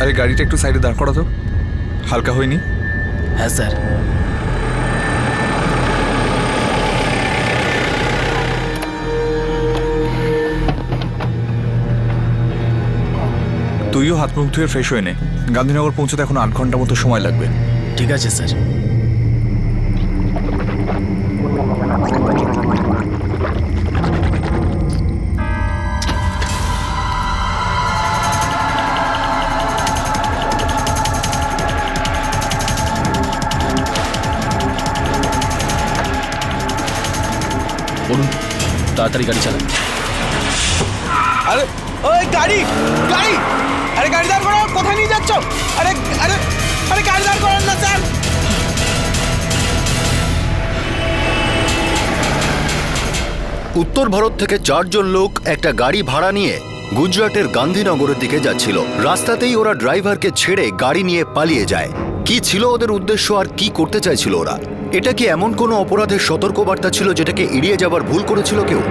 আরে গাড়িটা একটু সাইডে দাঁড় করা তো, হালকা হয়নি? হ্যাঁ স্যার। তুইও হাত মুখ ধুয়ে ফ্রেশ হয়ে নে, গান্ধীনগর পৌঁছতে এখন 8 ঘন্টা মতো সময় লাগবে। ঠিক আছে স্যার। বলুন, তাড়াতাড়ি গাড়ি চালান। আরে ওই গাড়ি গাড়ি, আরে গাড়ি দাঁড় করো, কোথায় নিয়ে যাচ্ছ? আরে আরে আরে গাড়ি দাঁড় করান না স্যার। উত্তর ভারত থেকে 4 জন লোক একটা গাড়ি ভাড়া নিয়ে গুজরাটের গান্ধীনগরের দিকে যাচ্ছিল। রাস্তাতেই ওরা ড্রাইভারকে ছেড়ে গাড়ি নিয়ে পালিয়ে যায়। কি ছিল ওদের উদ্দেশ্য আর কি করতে চাইছিল ওরা? এটা কি এমন কোনো অপরাধের সতর্কবার্তা ছিল যেটাকে এড়িয়ে যাবার ভুল করেছিল কেউ?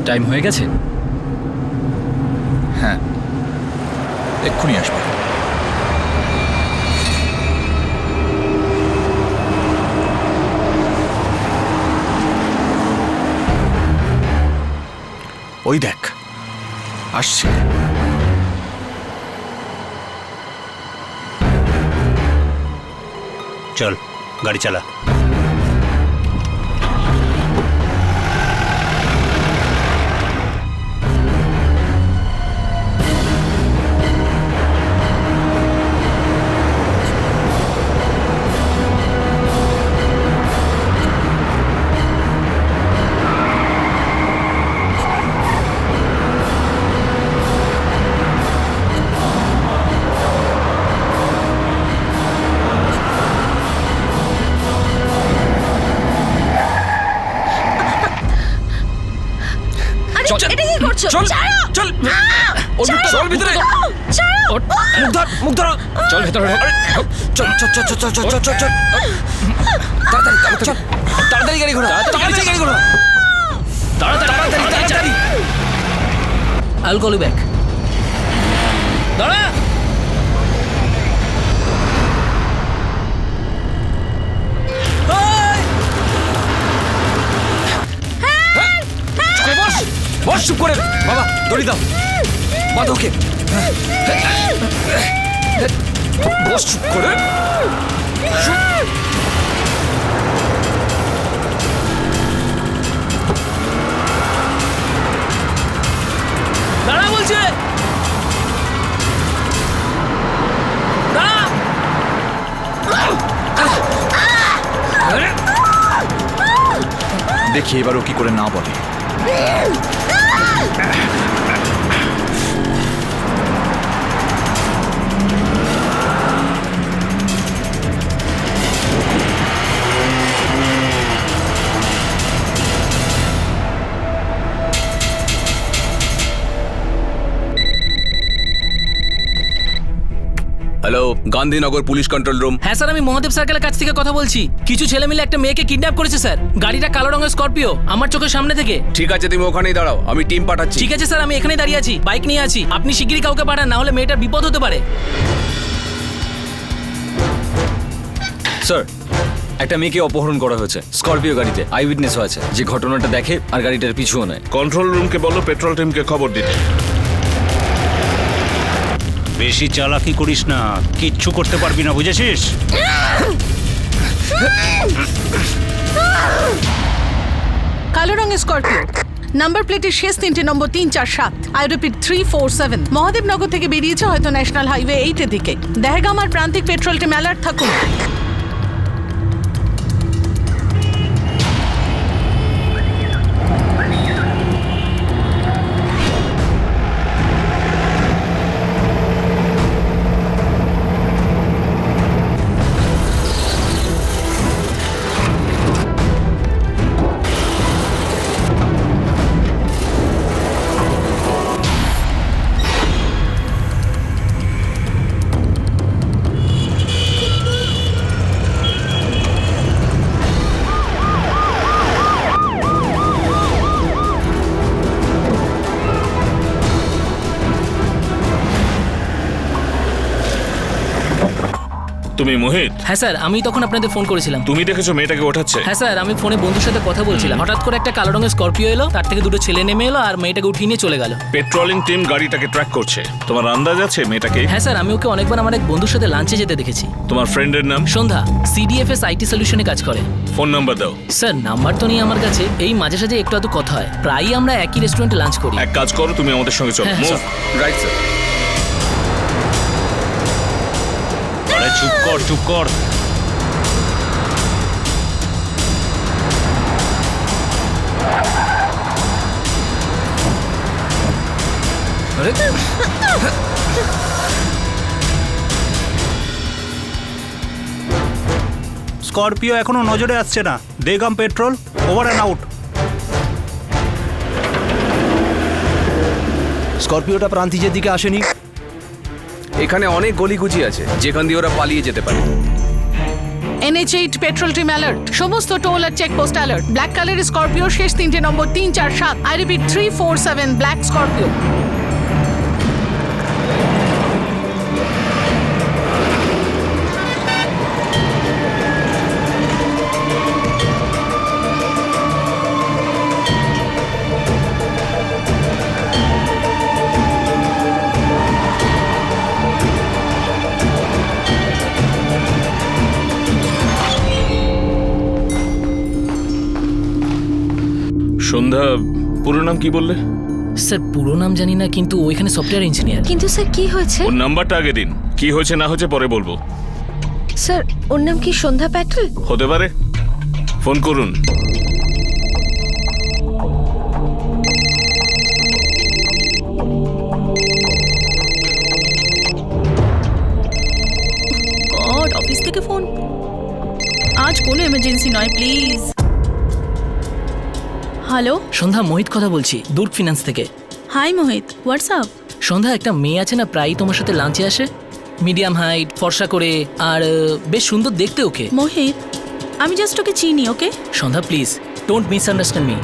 টাইম হয়ে গেছে। হ্যাঁ, এক্ষুনি আসবে। ওই দেখ আসছে। चल गाड़ी चला। এটা কি করছো? চল ছাড়ো! চল ছাড়ো! চল ভিতরে। ছাড়ো! মুখ ধর মুখ ধর। চল ভেতরে চল চল চল চল চল চল চল চল তাড়াতাড়ি চল তাড়াতাড়ি গাড়ি ঘোড়া তাড়াতাড়ি গাড়ি ঘোড়া তাড়াতাড়ি তাড়াতাড়ি। I'll call you back. দাঁড়া। বস চুপ করে বাবা, দড়ি দাও, বাঁধো ওকে। বস চুপ করে। দাঁড়া বলছে, দাঁড়া। দেখি এবার ও কি করে না বলে। Hello, Gandhinagar police control room. হ্যাঁ স্যার, আমি মহাদেব সার্কেলের কাছ থেকে কথা বলছি। কিছু ছেলে মিলে একটা মেয়েকে কিডন্যাপ করেছে স্যার। গাড়িটা কালো রঙের স্করপিও, আমার চোখের সামনে থেকে। ঠিক আছে, তুমি ওখানেই দাঁড়াও, আমি টিম পাঠাচ্ছি। ঠিক আছে স্যার, আমি এখানেই দাঁড়িয়ে আছি, বাইক নিয়ে আছি। আপনি শিগগিরই কাউকে পাঠান, না হলে মেয়েটার বিপদ হতে পারে। স্যার, একটা মেয়েকে অপহরণ করা হয়েছে স্করপিও গাড়িতে। আই উইটনেসও আছে যে ঘটনাটা দেখে আর গাড়িটার পিছুও নেয়। কন্ট্রোল রুমকে বলো পেট্রোল টিমকে খবর দিতে। বেশি চালাকি করিস না, কিচ্ছু করতে পারবি না, বুঝেছিস? কালো রঙের স্করপিও, নাম্বার প্লেটের শেষ 3টে নম্বর 347। I repeat 347। মহাদেবনগর থেকে বেরিয়েছে, হয়তো ন্যাশনাল হাইওয়ে 8 এর দিকে। দেহগাম আর প্রান্তিক পেট্রোলটা অ্যালার্ট থাকুন। তুমি মোহিত, হ্যাঁ স্যার, আমি তখন আপনাদের ফোন করেছিলাম। তুমি দেখেছো মেয়েটাকে ওঠাচ্ছে? হ্যাঁ স্যার, আমি ফোনে বন্ধুর সাথে কথা বলছিলাম, হঠাৎ করে একটা কালো রঙের স্করপিও এলো, তার থেকে দুটো ছেলে নেমে এলো আর মেয়েটাকে উঠিয়ে নিয়ে চলে গেল। পেট্রোলিং টিম গাড়িটাকে ট্র্যাক করছে। তোমার আন্দাজ আছে মেয়েটাকে? হ্যাঁ স্যার, আমি ওকে অনেকবার আমার এক বন্ধুর সাথে লাঞ্চে যেতে দেখেছি। তোমার ফ্রেন্ডের নাম? সন্ধ্যা, সিডিএফএস আইটি সলিউশনে কাজ করে। ফোন নাম্বার দাও। স্যার, নাম্বার তো নেই আমার কাছে, এই মাঝে সাঝে একটু আধটু কথা হয়, প্রায়ই আমরা একই রেস্টুরেন্টে লাঞ্চ করি। এক কাজ করো, তুমি আমাদের সঙ্গে চলো। হ্যাঁ, মুভ। স্যার। Right sir. আরে চুপ কর চুপ কর। আরে স্করপিও এখনো নজরে আসছে না। দেগাম পেট্রোল, ওভার অ্যান্ড আউট। স্করপিওটা প্রান্তিজের দিকে আসেনি। এখানে অনেক গলিগুজি আছে যেখান দিয়ে ওরা পালিয়ে যেতে পারে। NH8 পেট্রোল টিম অ্যালার্ট, সমস্ত টোল আর চেকপোস্ট অ্যালার্ট। ব্ল্যাক কালারের স্করপিও, শেষ তিনটে নম্বর 3, 4, 7। I repeat 3, 4, 7 black Scorpio. Sandhya, পুরো নাম কি বললে? স্যার, পুরো নাম জানি না, কিন্তু ওইখানে সফটওয়্যার ইঞ্জিনিয়ার। কিন্তু স্যার কি হয়েছে? ওর নাম্বারটা আগে দিন। কি হয়েছে না হয়েছে পরে বলবো। স্যার, ওর নাম কি সন্ধ্যা প্যাটেল? হতে পারে, ফোন করুন। গড, অফিস থেকে ফোন। আজ কোনো এমার্জেন্সি নয়, প্লিজ। হ্যালো, সন্ধ্যা, মোহিত কথা বলছি, দুর্গ ফিনান্স থেকে। হাই মোহিত, হোয়াটসঅ্যাপ? সন্ধ্যা, একটা মেয়ে আছে না, প্রায়ই তোমার সাথে লাঞ্চে আসে, মিডিয়াম হাইট, ফর্সা করে, আর বেশ সুন্দর দেখতে ওকে। মোহিত, আমি জাস্ট ওকে চিনি, ওকে? সন্ধ্যা, প্লিজ ডোন্ট মিসআন্ডারস্ট্যান্ড মি।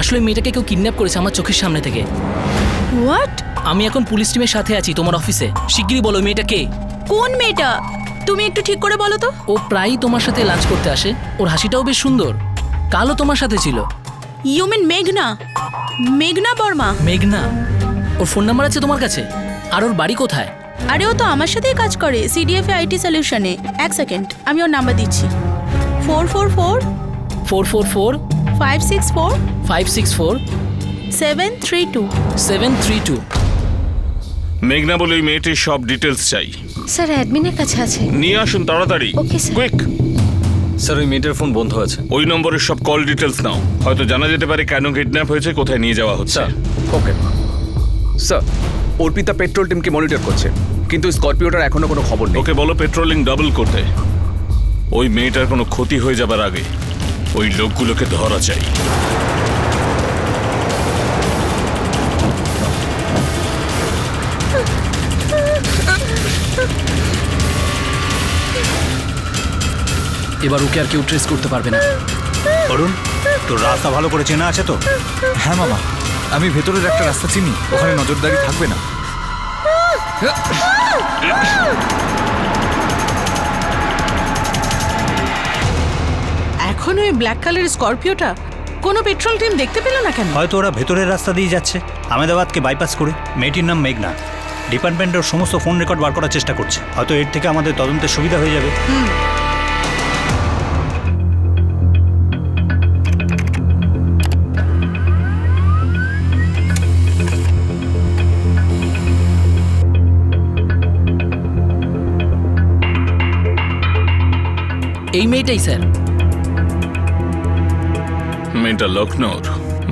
আসলে মেয়েটাকে কেউ কিডন্যাপ করেছে আমার চোখের সামনে থেকে। হোয়াট? আমি এখন পুলিশ টিমের সাথে আছি তোমার অফিসে। শিগগিরই বলো মেয়েটা কে। কোন মেয়েটা? তুমি একটু ঠিক করে বলো তো। ও প্রায়ই তোমার সাথে লাঞ্চ করতে আসে, ওর হাসিটাও বেশ সুন্দর। কালও তোমার সাথে ছিল। ইউ মিন মেঘনা? মেঘনা বর্মা? মেঘনা? ওর ফোন নাম্বার আছে তোমার কাছে? আর ওর বাড়ি কোথায়? আরে, ও তো আমার সাথেই কাজ করে, সিডিএফ আইটি সলিউশনে। এক সেকেন্ড, আমি ওর নাম্বার দিচ্ছি। 444 444 564 564 732। 732। মেঘনা বলে ওই মেয়েটির সব ডিটেলস চাই। স্যার, অ্যাডমিনের কাছে আছে। নিয়ে আসুন তাড়াতাড়ি। Okay, sir. কুইক। স্যার, ওই মেয়েটার ফোন বন্ধ আছে। ওই নম্বরের সব কল ডিটেলস নাও। হয়তো জানা যেতে পারে কেন কিডন্যাপ হয়েছে, কোথায় নিয়ে যাওয়া হচ্ছে। Sir, okay sir, Arpita petrol টিমকে মনিটর করছে, কিন্তু স্করপিওটার এখনো কোনো খবর নেই। ওকে বলো পেট্রোলিং ডাবল করতে। ওই মেয়েটার কোনো ক্ষতি হয়ে যাবার আগে ওই লোকগুলোকে ধরা চাই। এবার ওকে আর কেউ ট্রেস করতে পারবে না। অরুণ, তোর রাস্তা ভালো করে চেনা আছে তো? হ্যাঁ মামা, আমি ভেতরের একটা রাস্তা চিনি, ওখানে নজরদারি থাকবে না। এখন ওই ব্ল্যাক কালারের স্করপিওটা কোনো পেট্রোল টিম দেখতে পেল না কেন? হয়তো ওরা ভেতরের রাস্তা দিয়ে যাচ্ছে, আহমেদাবাদকে বাইপাস করে। মেয়েটির নাম মেঘনা। ডিপার্টমেন্টের সমস্ত ফোন রেকর্ড বার করার চেষ্টা করছে। হয়তো এর থেকে আমাদের তদন্তের সুবিধা হয়ে যাবে। এই মেয়েটাই স্যার। মেয়েটা লখনৌর,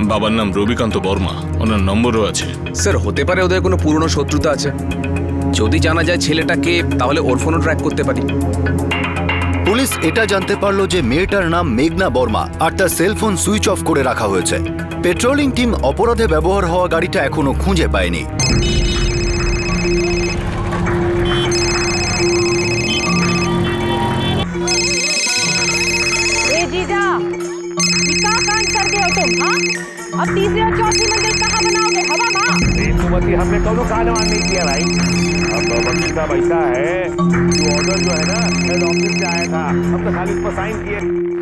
বাবার নাম রবিকান্ত বর্মা, ওনার নম্বরও আছে। স্যার, হতে পারে ওদের কোনো পুরনো শত্রুতা আছে। যদি জানা যায় ছেলেটা কে, তাহলে ওর ফোনও ট্র্যাক করতে পারি। পুলিশ এটা জানতে পারলো যে মেয়েটার নাম মেঘনা বর্মা আর তার সেলফোন সুইচ অফ করে রাখা হয়েছে। পেট্রোলিং টিম অপরাধে ব্যবহার হওয়া গাড়িটা এখনো খুঁজে পায়নি। जीजा, ये क्या कांड कर दिए हो तुम? हाँ, अब तीसरी और चौथी मंजिल कहाँ बनाओगे? हवा माँ? हमने कौन कांड नहीं किया भाई। अब वकील साहब ऐसा है कि वो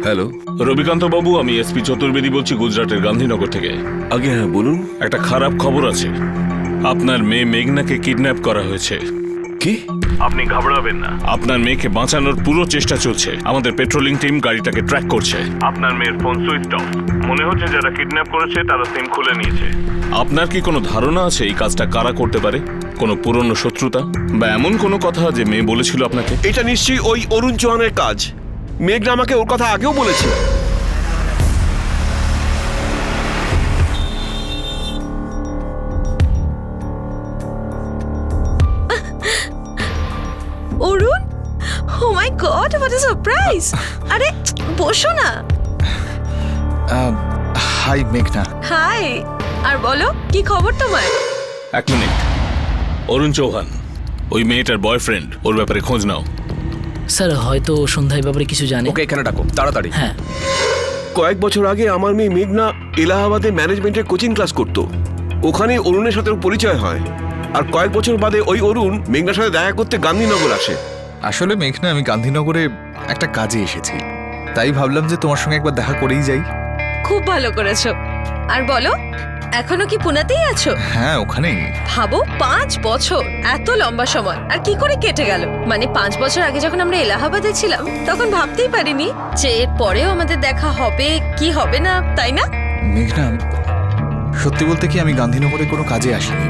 হ্যালো রবিকান্ত বাবু, আমি এসপি চতুর্বেদী বলছি গুজরাটের গান্ধীনগর থেকে। আগে হ্যাঁ বলুন। একটা খারাপ খবর আছে, আপনার মেয়ে মেঘনাকে কিডন্যাপ করা হয়েছে। কি? আপনি ঘাবড়াবেন না, আপনার মেয়েকে বাঁচানোর পুরো চেষ্টা চলছে। আমাদের পেট্রোলিং টিম গাড়িটাকে ট্র্যাক করছে। আপনার মেয়ের ফোন সুইচ অফ, মনে হচ্ছে যারা কিডন্যাপ করেছে তারা সিম খুলে নিয়েছে। আপনার কি কোনো ধারণা আছে এই কাজটা কারা করতে পারে? কোনো পুরনো শত্রুতা বা এমন কোনো কথা যে মেয়ে বলেছিল আপনাকে? এটা নিশ্চয়ই ওই অরুণ চৌহানের কাজ। মেঘনা আমাকে ওর কথা আগেও বলেছে। অরুণ, ও মাই গড, হোয়াট আ সারপ্রাইজ! আরে বসো না। হাই মেঘনা। হাই। আর বলো, কি খবর তোমার? এক মিনিট, অরুণ চৌহান ওই মেয়েটার বয়ফ্রেন্ড, ওর ব্যাপারে খোঁজ নাও। স্যার হয়তো সন্ধ্যায় ব্যাপারে কিছু জানে। ওকে এখানে ডাকো তাড়াতাড়ি। হ্যাঁ, কয়েক বছর আগে আমার মেয়ে মেঘনা এলাহাবাদে ম্যানেজমেন্টের কোচিং ক্লাস করতো। ওখানে অরুণের সাথে ওর পরিচয় হয়। আর কয়েক বছর বাদে ওই অরুণ মেঘনার সাথে দেখা করতে গান্ধীনগর আসে। আসলে মেঘনা, আমি গান্ধীনগরে একটা কাজে এসেছি, তাই ভাবলাম যে তোমার সঙ্গে একবার দেখা করেই যাই। খুব ভালো করেছো। আর বলো, এখনো কি পুনাতেই আছো? হ্যাঁ, ওখানেই। ভাবো, 5 বছর, এত লম্বা সময় আর কি করে কেটে গেল। মানে 5 বছর আগে যখন আমরা এলাহাবাদে ছিলাম তখন ভাবতেই পারিনি যে এর পরেও আমাদের দেখা হবে কি হবে না, তাই না? মেঘনা, সত্যি বলতে কি আমি গান্ধীনগরে কোনো কাজে আসিনি।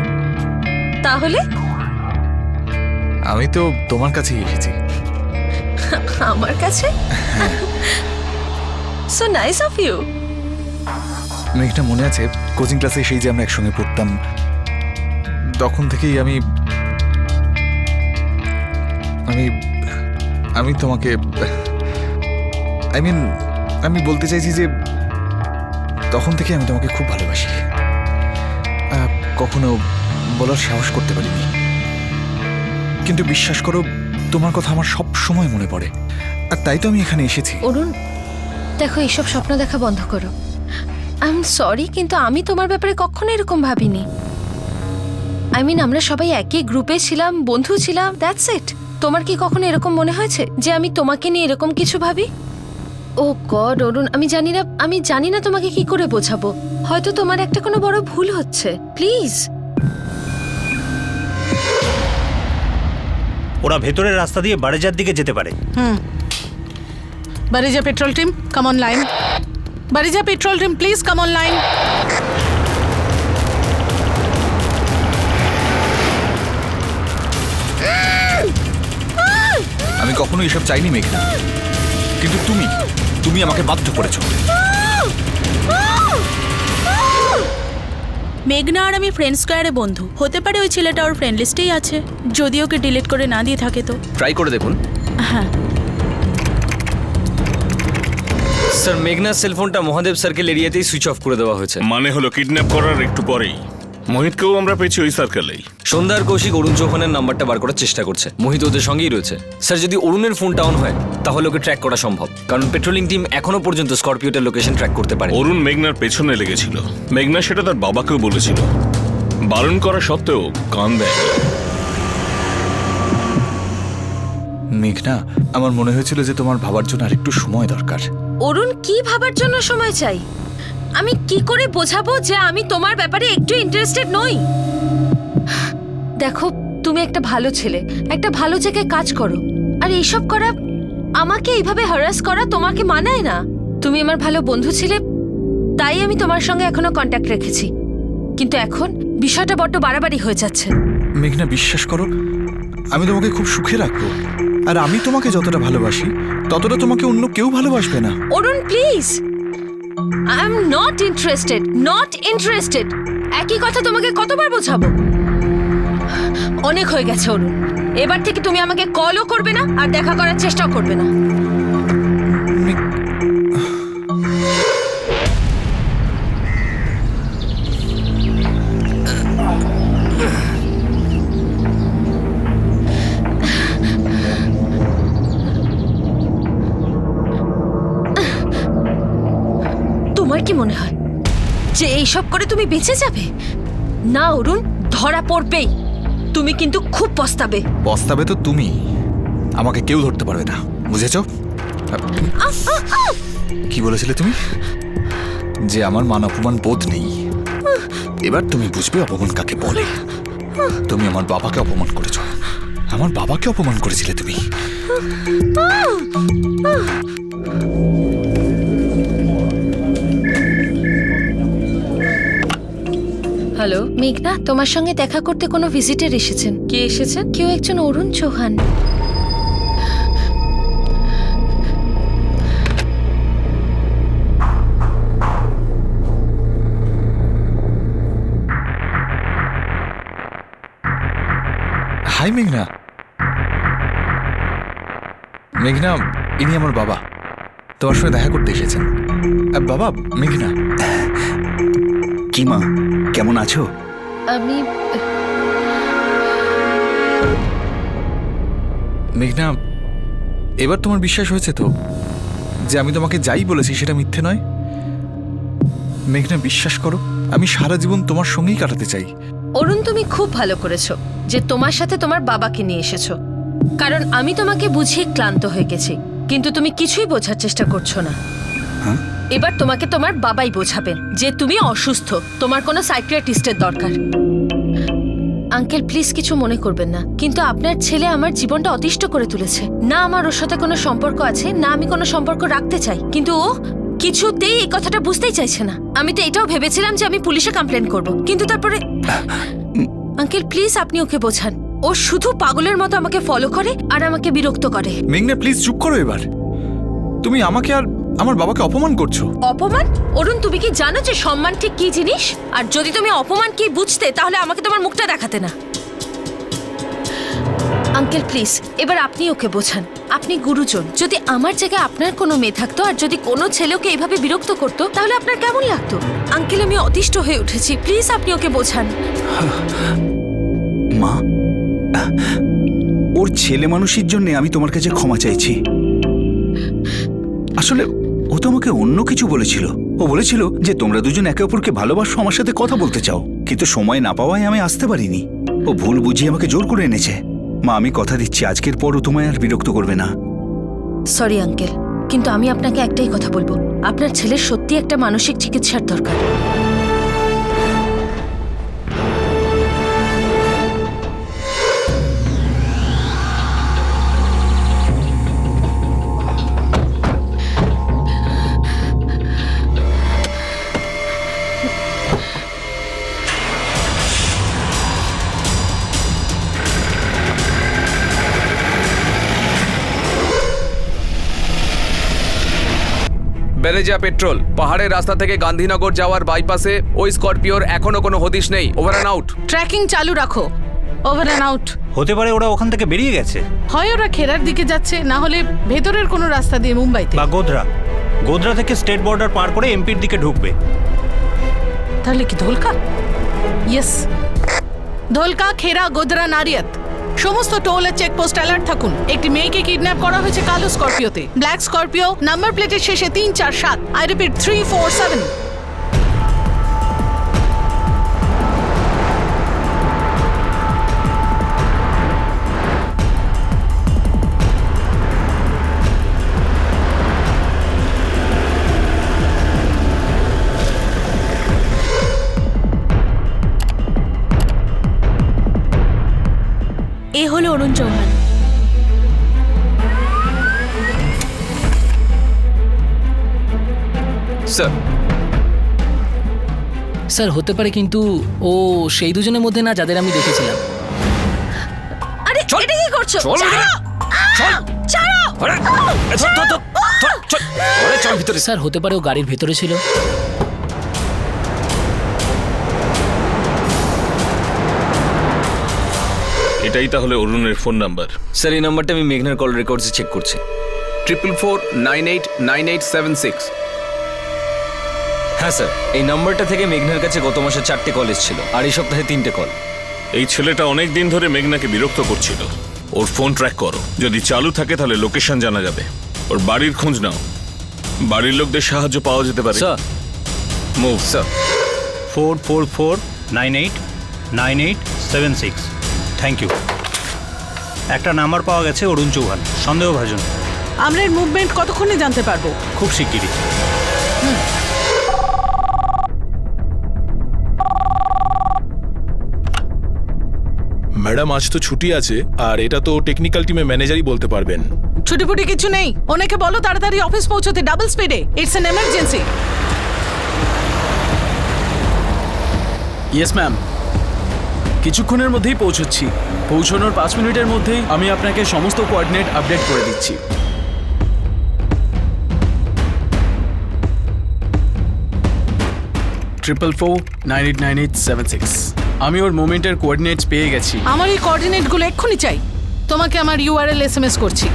তাহলে আমি তো তোমার কাছেই এসেছি। আমার কাছে? So nice of you. মেঘনা, মনে আছে কোচিং ক্লাসে সেই যে আমরা একসঙ্গে পড়তাম, তখন থেকেই আমি আমি আমি তোমাকে আমি বলতে চাইছি যে তখন থেকে আমি তোমাকে খুব ভালোবাসি। কখনো বলার সাহস করতে পারিনি, কিন্তু বিশ্বাস করো তোমার কথা আমার সব সময় মনে পড়ে, আর তাই তো আমি এখানে এসেছি। অরুণ, দেখো, এইসব স্বপ্ন দেখা বন্ধ করো। আই এম সরি, কিন্তু আমি তোমার ব্যাপারে কখনো এরকম ভাবিনি। আই মিন, আমরা সবাই একই গ্রুপে ছিলাম, বন্ধু ছিলাম, দ্যাটস ইট। তোমার কি কখনো এরকম মনে হয়েছে যে আমি তোমাকে নিয়ে এরকম কিছু ভাবি? ও গড অরুণ, আমি জানি না তোমাকে কি করে বোঝাবো। হয়তো তোমার একটা কোনো বড় ভুল হচ্ছে, প্লিজ। ওরা ভেতরের রাস্তা দিয়ে বারেজার দিকে যেতে পারে। Barrage petrol team, come on line. Barrage petrol team, please come on line. আমি কখনো এসব চাইনি মেঘনা, কিন্তু তুমি আমাকে বাধ্য করেছো। মেঘনা আর আমি ফ্রেন্ড স্কোয়ারে বন্ধু হতে পারে, ওই ছেলেটা ওর ফ্রেন্ড লিস্টেই আছে, যদি ওকে ডিলিট করে না দিয়ে থাকে তো। ট্রাই করে দেখুন। হ্যাঁ, স্যার মেঘনার সেলফোনটা মহাদেব সার্কেল এরিয়াতেই সুইচ অফ করে দেওয়া হয়েছে। মানে হলো কিডন্যাপ করার একটু পরেই মোহিতকেও আমরা পেয়েছি ওই সার্কেলেই। সন্ধ্যার কৌশিক অরুণ চৌহানের নাম্বারটা বার করার চেষ্টা করছে। মোহিত ওদের সঙ্গেই রয়েছে। স্যার, যদি অরুণের ফোনটা অন হয় তাহলে ওকে ট্র্যাক করা সম্ভব, কারণ পেট্রোলিং টিম এখনো পর্যন্ত স্করপিওটার লোকেশন ট্র্যাক করতে পারে। অরুণ মেঘনার পেছনে লেগেছিল। মেঘনা সেটা তার বাবাকেও বলেছিল, বারণ করা সত্ত্বেও কান দেয়নি। মেঘনা, আমার মনে হয়েছিল যে তোমার ভাবার জন্য আরেকটু সময় দরকার। অরুণ, কি ভাবার জন্য সময় চাই? আমি কি করে বোঝাবো যে আমি তোমার ব্যাপারে একটু ইন্টারেস্টেড নই? দেখো, তুমি একটা ভালো ছেলে, একটা ভালো জায়গায় কাজ করো, আর এইসব করা, আমাকে এইভাবে হ্যারাস করা তোমাকে মানায় না। তুমি আমার ভালো বন্ধু ছিলে, তাই আমি তোমার সঙ্গে এখনো কন্ট্যাক্ট রেখেছি, কিন্তু এখন বিষয়টা বড্ড বাড়াবাড়ি হয়ে যাচ্ছে। মেঘনা, বিশ্বাস করো, আমি তোমাকে খুব সুখে রাখবো, আর আমি তোমাকে যতটা ভালোবাসি ততটা তোমাকে অন্য কেউ ভালোবাসবে না। Arun, please, I am not interested. একই কথা তোমাকে কতবার বোঝাবো? অনেক হয়ে গেছে অরুণ, এবার থেকে তুমি আমাকে কলও করবে না আর দেখা করার চেষ্টাও করবে না। তোমার কি মনে হয় যে এইসব করে তুমি বেঁচে যাবে? না অরুণ, ধরা পড়বেই। তুমি কিন্তু খুব পস্তাবে। পস্তাবে তো তুমি, আমাকে কেউ ধরতে পারবে না, বুঝেছো? কি বলেছিলে তুমি? যে আমার মান অপমান বোধ নেই। এবার তুমি বুঝবে অপমান কাকে বলে। তুমি আমার বাবাকে অপমান করেছো, আমার বাবাকে অপমান করেছিলে তুমি। হ্যালো মেঘনা, তোমার সঙ্গে দেখা করতে কোনো ভিজিটর এসেছেন। কে এসেছেন? কেউ একজন অরুণ চৌহান। হাই মেঘনা। মেঘনা, ইনি আমার বাবা, তোমার সঙ্গে দেখা করতে এসেছেন। বাবা, মেঘনা। কি মা, কেমন আছো? আমি মেঘনা, এবার তোমার বিশ্বাস হয়েছে তো যে আমি তোমাকে যাই বলেছি সেটা মিথ্যে নয়? মেঘনা, বিশ্বাস করো, আমি সারা জীবন তোমার সঙ্গেই কাটাতে চাই। অরুণ, তুমি খুব ভালো করেছো যে তোমার সাথে তোমার বাবাকে নিয়ে এসেছো, কারণ আমি তোমাকে বুঝিয়ে ক্লান্ত হয়ে গেছি, কিন্তু তুমি কিছুই বোঝার চেষ্টা করছো না। এবার তোমাকে তোমার বাবাই বোঝাবেন যে তুমি অসুস্থ, তোমার কোনো সাইকিয়াট্রিস্টের দরকার। আঙ্কেল প্লিজ কিছু মনে করবেন না, কিন্তু আপনার ছেলে আমার জীবনটা অতিষ্ঠ করে তুলেছে। না আমার ওর সাথে কোনো সম্পর্ক আছে, না আমি কোনো সম্পর্ক রাখতে চাই, কিন্তু ও কিছুতেই এই কথাটা বুঝতেই চাইছে না। আমি তো এটাও ভেবেছিলাম যে আমি পুলিশে কমপ্লেন করব, কিন্তু তারপরে আঙ্কেল প্লিজ আপনি ওকে বোঝান। ও শুধু পাগলের মতো আমাকে ফলো করে আর আমাকে বিরক্ত করে। মেঘনা প্লিজ চুপ করো এবার। তুমি আমাকে আর আমার বাবাকে অপমান করছো। অপমান? অরুণ, তুমি কি জানো যে সম্মান ঠিক কি জিনিস? আর যদি তুমি অপমান কি বুঝতে, তাহলে আমাকে তোমার মুখটা দেখাতে না। আঙ্কেল প্লিজ এবার আপনি ওকে বোঝান, আপনি গুরুজন। যদি আমার জায়গায় আপনার কোনো মেয়ে থাকতো আর যদি কোনো ছেলেকে এইভাবে বিরক্ত করতো, তাহলে আপনার কেমন লাগতো? আঙ্কেল আমি অতিষ্ঠ হয়ে উঠেছি, প্লিজ আপনি ওকে বোঝান। মা, ওর ছেলে মানুষের জন্য আমি তোমার কাছে ক্ষমা চাইছি। আসলে ও তো আমাকে অন্য কিছু বলেছিল। ও বলেছিল যে তোমরা দুজন একে অপরকে ভালোবাসো, আমার সাথে কথা বলতে চাও, কিন্তু সময় না পাওয়ায় আমি আসতে পারিনি। ও ভুল বুঝিয়ে আমাকে জোর করে এনেছে। মা, আমি কথা দিচ্ছি আজকের পর ও তোমায় আর বিরক্ত করবে না। সরি আঙ্কেল, কিন্তু আমি আপনাকে একটাই কথা বলবো, আপনার ছেলের সত্যি একটা মানসিক চিকিৎসার দরকার। বেলেজা পেট্রোল, পাহাড়ের রাস্তা থেকে গান্ধীনগর যাওয়ার বাইপাসে ওই স্করপিওর এখনো কোনো হদিশ নেই। Over and out. ট্র্যাকিং চালু রাখো। Over and out. হতে পারে ওরা ওখান থেকে বেরিয়ে গেছে, হয় ওরা খেরার দিকে যাচ্ছে, না হলে ভেতরের কোনো রাস্তা দিয়ে মুম্বাইতে বা গোধরা থেকে স্টেট বর্ডার পার করে এমপির দিকে ঢুকবে। তাহলে কি ধোলকা? ইয়েস, ধোলকা, খেরা, গোধরা, নারিয়াত সমস্ত টোল আর চেকপোস্ট অ্যালার্ট থাকুন। একটি মেয়েকে কিডন্যাপ করা হয়েছে কালো স্করপিওতে। ব্ল্যাক স্করপিও, নাম্বার প্লেটের শেষে 347। I repeat 347। এ হলো অরুণ চৌহান। স্যার, স্যার হতে পারে, কিন্তু ও সেই দুজনের মধ্যে না যাদের আমি দেখেছিলাম। আরে এটা কি করছো? চল, ছাড়ো! ছাড়ো! চল ভিতরে। স্যার হতে পারে ও গাড়ির ভেতরে ছিল। এটাই তাহলে অরুণের ফোন নাম্বার। স্যার এই নাম্বারটা আমি মেঘনার কল রেকর্ডসে চেক করছি। 444989876। হ্যাঁ স্যার, এই নাম্বারটা থেকে মেঘনার কাছে গত মাসে 4টে কল এসেছিল আর এই সপ্তাহে 3টে কল। এই ছেলেটা অনেক দিন ধরে মেঘনাকে বিরক্ত করছিল। ওর ফোন ট্র্যাক করো, যদি চালু থাকে তাহলে লোকেশন জানা যাবে। ওর বাড়ির খোঁজ নাও, বাড়ির লোকদের সাহায্য পাওয়া যেতে পারে। Sir move. Sir 444989876। Thank you. একটা নাম্বার পাওয়া গেছে অরুণ চৌহান, সন্দেহভাজন। আমরা এর মুভমেন্ট কতক্ষণে জানতে পারবো? খুব শিগগিরই। ম্যাডাম আজ তো ছুটি আছে, আর এটা তো টেকনিক্যাল টিমের ম্যানেজারই বলতে পারবেন। ছুটিপুটি কিছু নেই, ওনাকে বলো তাড়াতাড়ি অফিস পৌঁছতে ডাবল স্পিডে। It's an emergency. Yes ma'am, কিছুক্ষণের মধ্যেই পৌঁছচ্ছি। পৌঁছানোর 5 মিনিটের মধ্যেই আমি আপনাকে সমস্ত কোঅর্ডিনেট আপডেট করে দিচ্ছি। ট্রিপল 4989876। আমি ওর মুভমেন্টের কোঅর্ডিনেটস পেয়ে গেছি। আমার এই কোঅর্ডিনেটগুলো এক্ষুনি চাই। তোমাকে আমার ইউআরএল এসএমএস করছি।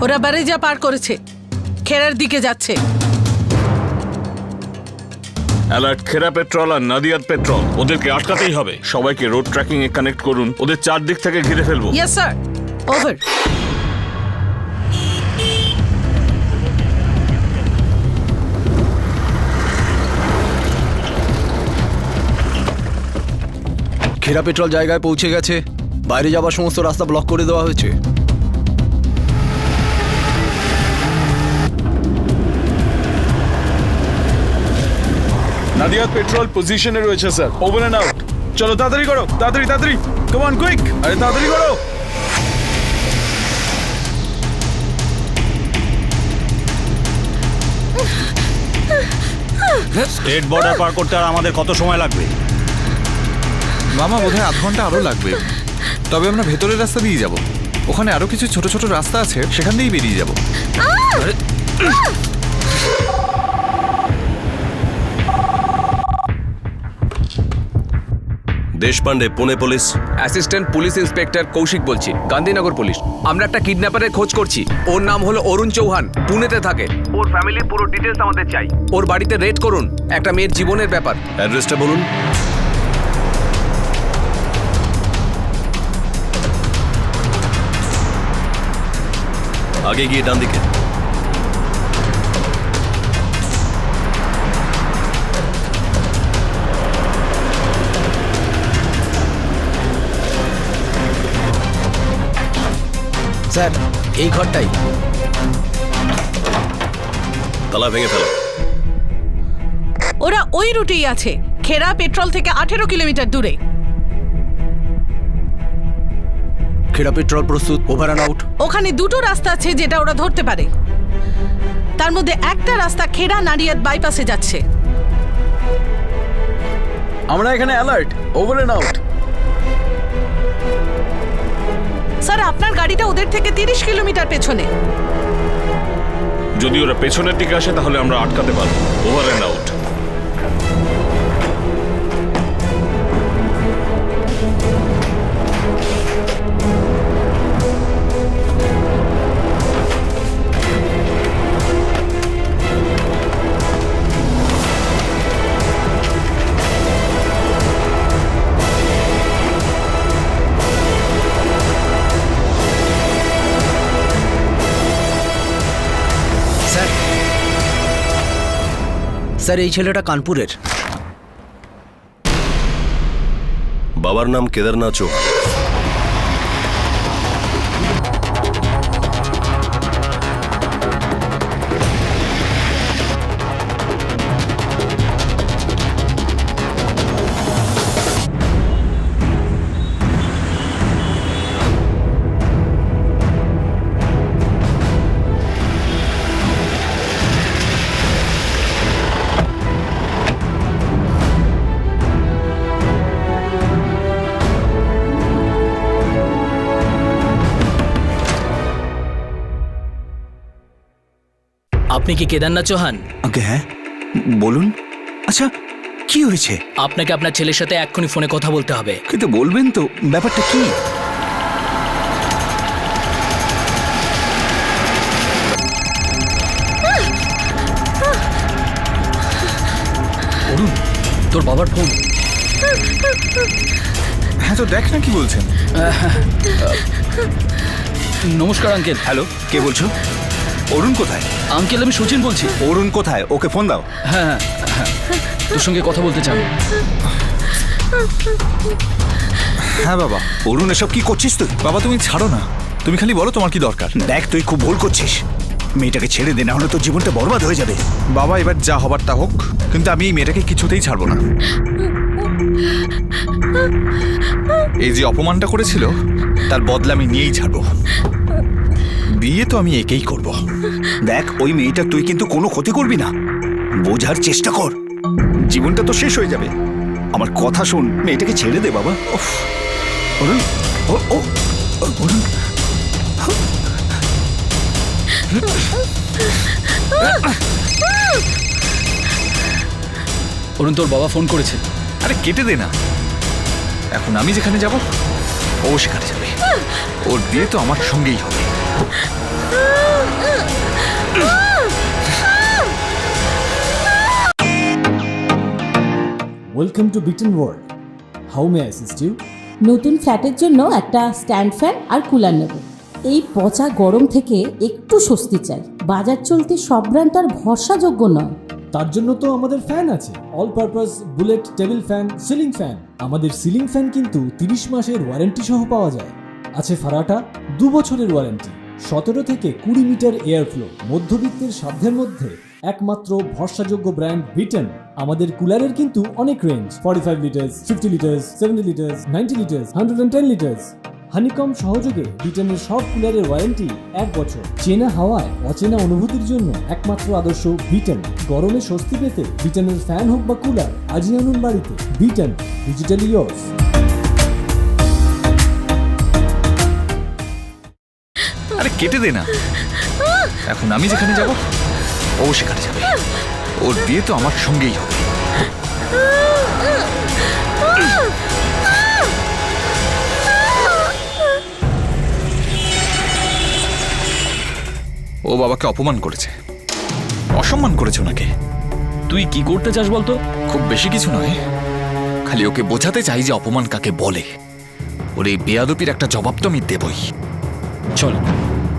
ওরা বারেজা পার করেছে, খেরার দিকে যাচ্ছে। অ্যালার্ট খেরা পেট্রোল আর নাদিয়াদ পেট্রোল, ওদেরকে আটকাতেই হবে। সবাইকে রোড ট্র্যাকিং এ কানেক্ট করুন, ওদের চারদিক থেকে ঘিরে ফেলবো। Yes sir, over. Kheda petrol জায়গায় পৌঁছে গেছে। বাইরে যাওয়ার সমস্ত রাস্তা ব্লক করে দেওয়া হয়েছে। নাদিয়াদ পেট্রোল পজিশনে রয়েছে স্যার, ওভার এন্ড আউট। চলো তাড়াতাড়ি করো, তাড়াতাড়ি তাড়াতাড়ি, কাম অন কুইক, আরে তাড়াতাড়ি করো। স্টেট বর্ডার পার করতে আর আমাদের কত সময় লাগবে? মামা বোধহয় আধ ঘন্টা আরো লাগবে। তবে আমরা ভেতরের রাস্তা দিয়ে যাব, ওখানে আরো কিছু ছোট ছোট রাস্তা আছে, সেখান দিয়েই বেরিয়ে যাব। Deshpande, Pune police. Assistant police inspector Kaushik বলছি, গান্ধীনগর পুলিশ। আমরা একটা কিডন্যাপারের খোঁজ করছি। ওর নাম হলো অরুণ চৌহান, পুনেতে থাকে। ওর ফ্যামিলির পুরো ডিটেলস আমাদের চাই। ওর বাড়িতে রেড করুন, একটা মেয়ের জীবনের ব্যাপার। অ্যাড্রেসটা বলুন। আগে গিয়ে ডান দিকে। স্যার, এই ঘরটাই। তালা ভেঙে ফেলো। ওরা ওই রুটেই আছে, খেরা পেট্রোল থেকে 18 কিলোমিটার দূরে। খেরা পেট্রোল প্রস্তুত, ওভার অ্যান্ড আউট। ওখানে দুটো রাস্তা আছে যেটা ওরা ধরতে পারে। তার মধ্যে একটা রাস্তা খেরা নারিয়াদ বাইপাসে যাচ্ছে। আমরা এখানে alert, over and out. Sir, আপনার গাড়িটা ওদের থেকে 30 কিলোমিটার পেছনে। যদি ওরা পেছনের দিকে আসে তাহলে আমরা আটকাতে পারবো। Over and out. স্যার, এই ছেলেটা কানপুরের। বাবার নাম কেদারনাথ চৌহান। আপনি কি কেদারনাথ চৌহান? ওকে, হ্যাঁ বলুন। আচ্ছা, কি হয়েছে? আপনাকে আপনার ছেলের সাথে এক্ষুনি ফোনে কথা বলতে হবে। কিন্তু বলবেন তো ব্যাপারটা কি? অরুণ, তোর বাবার ফোন। হ্যাঁ, তো দেখ না কি বলছেন। নমস্কার আঙ্কেল। হ্যালো, কে বলছো? অরুণ কোথায়? আঙ্কেল আমি সচিন বলছি। অরুণ কোথায়? ওকে ফোন দাও। হ্যাঁ হ্যাঁ, তোর সঙ্গে কথা বলতে চান। হ্যাঁ বাবা। অরুণ, এসব কি করছিস তুই? বাবা তুমি ছাড়ো না, তুমি খালি বলো তোমার কি দরকার। দেখ, তুই খুব ভুল করছিস। মেয়েটাকে ছেড়ে দে, না হলে তোর জীবনটা বরবাদ হয়ে যাবে। বাবা এবার যা হবার তা হোক, কিন্তু আমি এই মেয়েটাকে কিছুতেই ছাড়বো না। এই যে অপমানটা করেছিল তার বদলা আমি নিয়েই ছাড়বো। বিয়ে তো আমি একেই করব। দেখ, ওই মেয়েটা তুই কিন্তু কোনো ক্ষতি করবি না। বোঝার চেষ্টা কর, জীবনটা তো শেষ হয়ে যাবে। আমার কথা শোন, মেয়েটাকে ছেড়ে দে বাবা। উফ, অরুণ, ও ও অরুণ। অরুণ, তোর বাবা ফোন করেছে। আরে কেটে দে না, এখন আমি যেখানে যাব ও সেখানে যাবে। ওর বিয়ে তো আমার সঙ্গেই হবে। Welcome to Beaton world. How may assist you? নতুন ফ্ল্যাটের জন্য একটা স্ট্যান্ড ফ্যান আর কুলার নেব। এই পচা গরম থেকে একটু স্বস্তি চাই। বাজার চলতে সব ব্র্যান্ড তো আর ভরসাযোগ্য নয়। তার জন্য তো আমাদের ফ্যান আছে, all purpose bullet table fan, ceiling fan. আমাদের সিলিং ফ্যান কিন্তু 30 মাসের ওয়ারেন্টি সহ পাওয়া যায়। আছে ফারাটা 2 বছরের ওয়ারেন্টি, 17 থেকে 20 মিটার এয়ার ফ্লো, মধ্যবিত্তের সাধ্যের মধ্যে একমাত্র ভরসাযোগ্য ব্র্যান্ড বিটন। আমাদের কুলারের কিন্তু অনেক range, 45 litres, 50 litres, 70 litres, 90 litres, 110 litres. Honeycomb সহযোগে বিটনের সব কুলারের ওয়ারেন্টি 1 বছর। চেনা হাওয়ায় অচেনা অনুভূতির জন্য একমাত্র আদর্শ বিটন। গরমে স্বস্তি পেতে বিটনের ফ্যান হোক বা কুলার, আজই আনুন বাড়িতে। Vuitton, digitally yours. আরে কেটে দে না, এখন আমি যেখানে যাব ও সেখানে যাবে। ওর বিয়ে তো আমার সঙ্গেই হবে। ও বাবাকে অপমান করেছে, অসম্মান করেছে ওনাকে। তুই কি করতে চাস বলতো? খুব বেশি কিছু নয়, খালি ওকে বোঝাতে চাই যে অপমান কাকে বলে। ওর এই বেয়াদপির একটা জবাব তো আমি দেবই। চল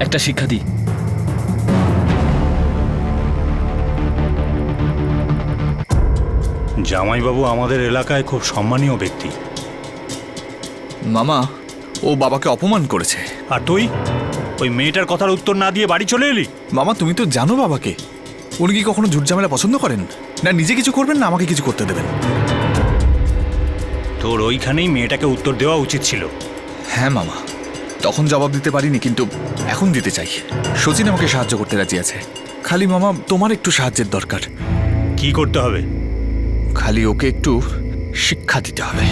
একটা শিক্ষা দিই। জামাইবাবু আমাদের এলাকায় খুব সম্মানীয় ব্যক্তি। মামা, ও বাবাকে অপমান করেছে। আর তুই ওই মেয়েটার কথার উত্তর না দিয়ে বাড়ি চলে এলি? মামা তুমি তো জানো বাবাকে, উনি কি কখনো ঝুটঝামেলা পছন্দ করেন না? নিজে কিছু করবেন না আমাকে কিছু করতে দেবেন। তোর ওইখানেই মেয়েটাকে উত্তর দেওয়া উচিত ছিল। হ্যাঁ মামা, তখন জবাব দিতে পারিনি, কিন্তু এখন দিতে চাই। সচিন আমাকে সাহায্য করতে রাজি আছে। খালি মামা তোমার একটু সাহায্যের দরকার। কি করতে হবে? খালি ওকে একটু শিক্ষা দিতে হবে।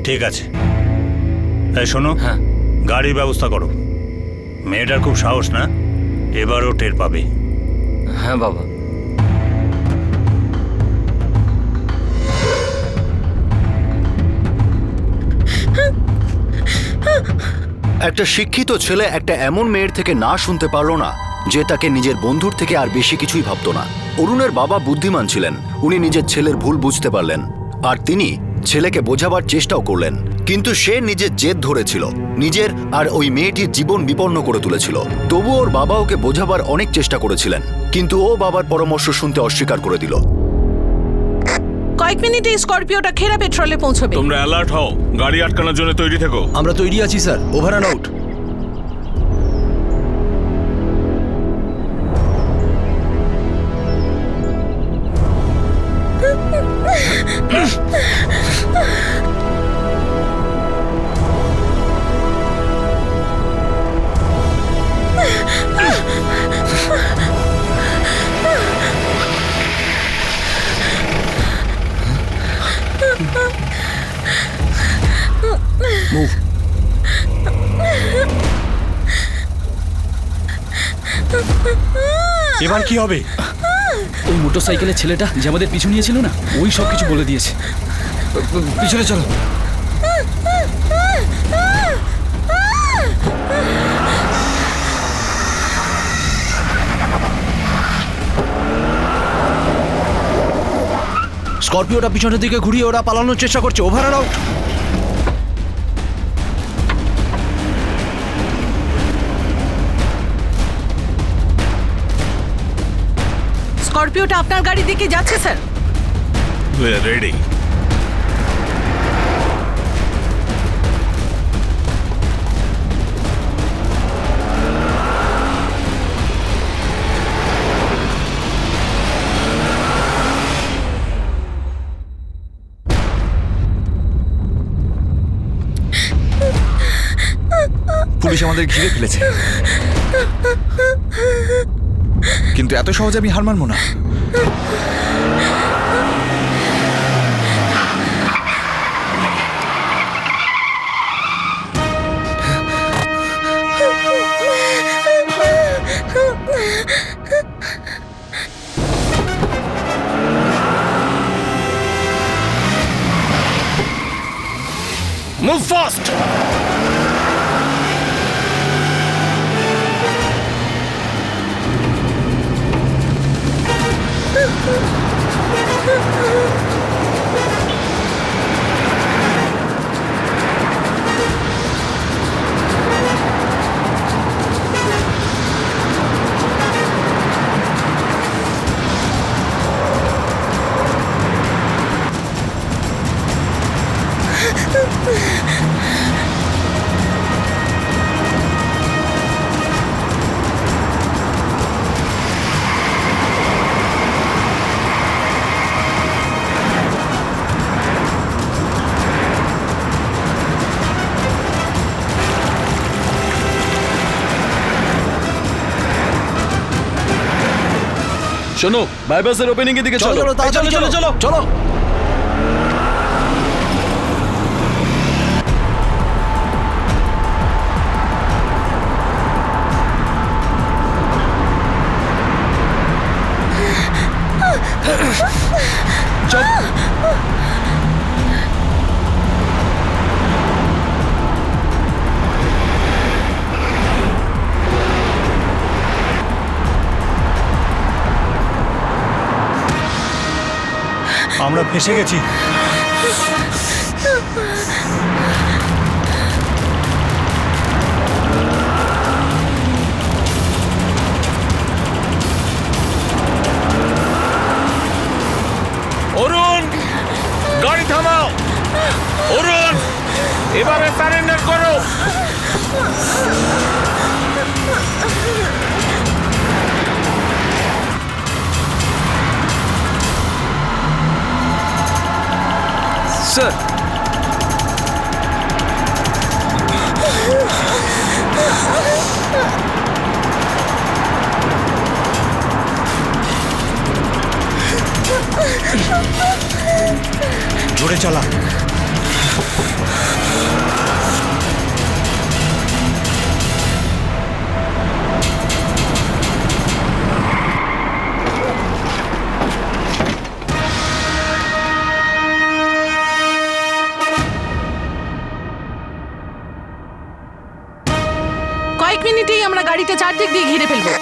ঠিক আছে, এই শোনো, হ্যাঁ। গাড়ির ব্যবস্থা করো। মেয়েটার খুব সাহস না, এবারও টের পাবে। হ্যাঁ বাবা। একটা শিক্ষিত ছেলে একটা এমন মেয়ের থেকে না শুনতে পারলো না যে তাকে নিজের বন্ধুর থেকে আর বেশি কিছুই ভাবতো না। অরুণের বাবা বুদ্ধিমান ছিলেন, উনি নিজের ছেলের ভুল বুঝতে পারলেন আর তিনি ছেলেকে বোঝাবার চেষ্টাও করলেন। কিন্তু সে নিজের জেদ ধরেছিল, নিজের আর ওই মেয়েটির জীবন বিপন্ন করে তুলেছিল। তবু ওর বাবা ওকে বোঝাবার অনেক চেষ্টা করেছিলেন, কিন্তু ও বাবার পরামর্শ শুনতে অস্বীকার করে দিল। কয়েক মিনিটে স্করপিওটা খেরা পেট্রোলে পৌঁছবে। তোমরা অ্যালার্ট হও, গাড়ি আটকানোর জন্য তৈরি থেকো। আমরা তৈরি আছি sir, over and out. Move. এবার কি হবে? ওই মোটরসাইকেলের ছেলেটা যে আমাদের পিছু নিয়েছিল না, ওই সব কিছু বলে দিয়েছে। পিছনে চলো। স্করপিওটা পিছনের দিকে ঘুরিয়ে ওরা পালানোর চেষ্টা করছে। Over and out. স্করপিওটা আপনার গাড়ির দিকে যাচ্ছে sir. We are ready. Police আমাদের ঘিরে ফেলেছে, কিন্তু এত সহজে আমি হার মানবো না। Move fast. শোনো, বাইপাসের ওপেনিং এর দিকে চলো। চলো তাড়াতাড়ি চলো চলো চলো। আমরা ফেসে গেছি। অরুণ, গাড়ি থামাও। অরুণ, এবারে সারেন্ডার করো। স্যার, জোরে চালা। কয়েক মিনিটেই আমরা গাড়িতে চারদিক দিয়ে ঘিরে ফেলবো।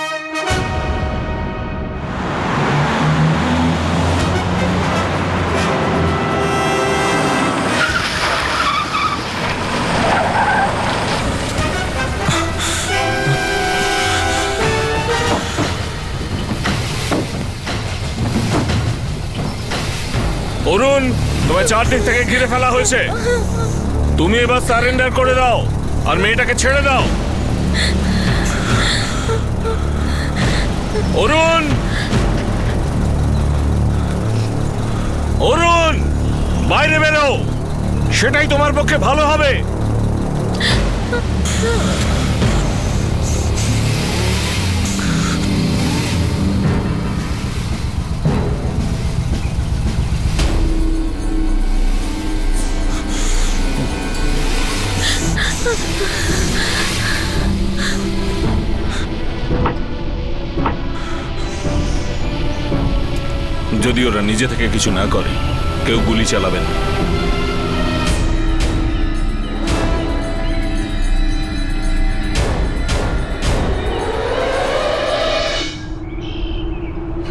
অরুণ, তোমায় চারদিক থেকে ঘিরে ফেলা হয়েছে। তুমি এবার সারেন্ডার করে দাও আর মেয়েটাকে ছেড়ে দাও। অরুণ, অরুণ, বাইরে বেরো, সেটাই তোমার পক্ষে ভালো হবে। যদি ওরা নিজে থেকে কিছু না করে, কেউ গুলি চালাবে না।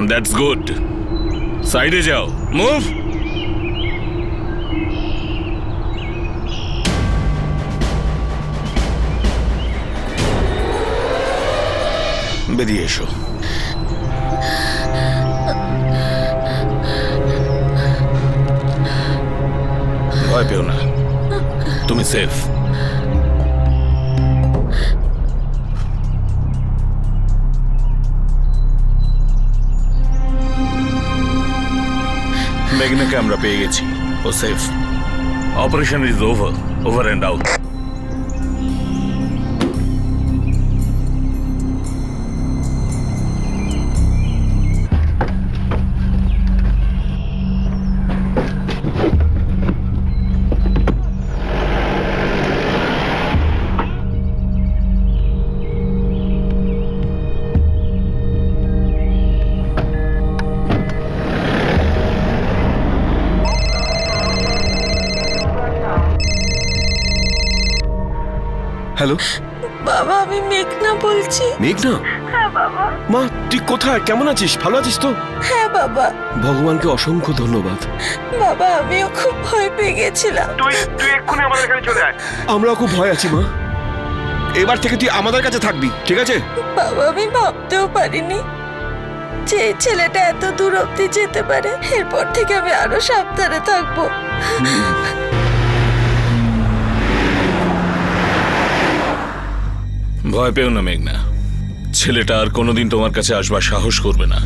That's good. সাইডে যাও, মুভ। বেরিয়ে এসো। ভয় পেও না, তুমি সেফ। মেঘনাকে আমরা পেয়ে গেছি, ও safe. Operation is over and out. Hello বাবা, আমি মেঘনা বলছি। মেঘনা? হ্যাঁ বাবা। মা তুই কোথায়, কেমন আছিস, ভালো আছিস তো? হ্যাঁ বাবা। ভগবানকে অসংখ্য ধন্যবাদ। বাবা, আমিও খুব ভয় পেয়ে গেছিলাম। তুই এক্ষুনি আমাদের এখানে চলে আয়। আমরাও খুব ভয় আছি মা। এবার থেকে তুই আমাদের কাছে থাকবি, ঠিক আছে? বাবা, আমি ভাবতেও পারিনি যে এই ছেলেটা এত দূর অব্দি যেতে পারে। এরপর থেকে আমি আরো সাবধানে থাকবো। ভয় পেও না মেঘনা, ছেলেটা আর কোনোদিন তোমার কাছে আসবার সাহস করবে না।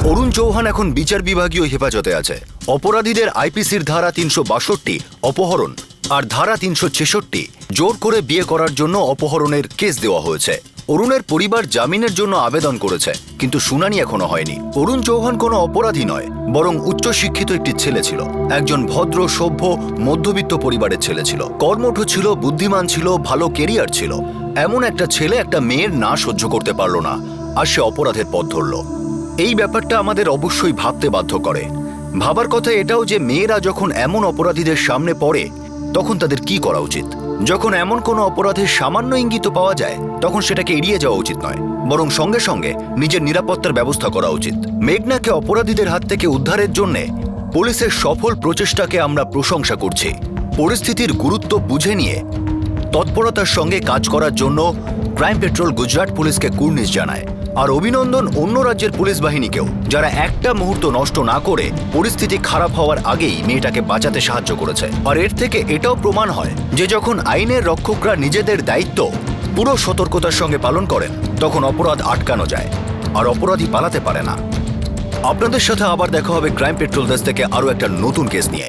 অরুণ চৌহান এখন বিচার বিভাগীয় হেফাজতে আছে। অপরাধীদের আইপিসির ধারা 362 অপহরণ আর ধারা 366 জোর করে বিয়ে করার জন্য অপহরণের কেস দেওয়া হয়েছে। অরুণের পরিবার জামিনের জন্য আবেদন করেছে, কিন্তু শুনানি এখনো হয়নি। অরুণ চৌহান কোনো অপরাধী নয়, বরং উচ্চশিক্ষিত একটি ছেলে ছিল। একজন ভদ্র, সভ্য, মধ্যবিত্ত পরিবারের ছেলে ছিল। কর্মঠ ছিল, বুদ্ধিমান ছিল, ভালো কেরিয়ার ছিল। এমন একটা ছেলে একটা মেয়ের না সহ্য করতে পারল না, আর সে অপরাধের পথ ধরল। এই ব্যাপারটা আমাদের অবশ্যই ভাবতে বাধ্য করে। ভাবার কথা এটাও যে মেয়েরা যখন এমন অপরাধীদের সামনে পড়ে তখন তাদের কি করা উচিত। যখন এমন কোনো অপরাধের সামান্য ইঙ্গিত পাওয়া যায় তখন সেটাকে এড়িয়ে যাওয়া উচিত নয়, বরং সঙ্গে সঙ্গে নিজের নিরাপত্তার ব্যবস্থা করা উচিত। মেঘনাকে অপরাধীদের হাত থেকে উদ্ধারের জন্য পুলিশের সফল প্রচেষ্টাকে আমরা প্রশংসা করছি। পরিস্থিতির গুরুত্ব বুঝে নিয়ে তৎপরতার সঙ্গে কাজ করার জন্য ক্রাইম পেট্রোল গুজরাট পুলিশকে কুর্নিশ জানায়। আর অভিনন্দন অন্য রাজ্যের পুলিশ বাহিনীকেও, যারা একটা মুহূর্ত নষ্ট না করে পরিস্থিতি খারাপ হওয়ার আগেই মেয়েটাকে বাঁচাতে সাহায্য করেছে। আর এর থেকে এটাও প্রমাণ হয় যে যখন আইনের রক্ষকরা নিজেদের দায়িত্ব পুরো সতর্কতার সঙ্গে পালন করেন তখন অপরাধ আটকানো যায় আর অপরাধী পালাতে পারে না। আপনাদের সাথে আবার দেখা হবে ক্রাইম পেট্রোল ডেস্ক থেকে আরও একটা নতুন কেস নিয়ে।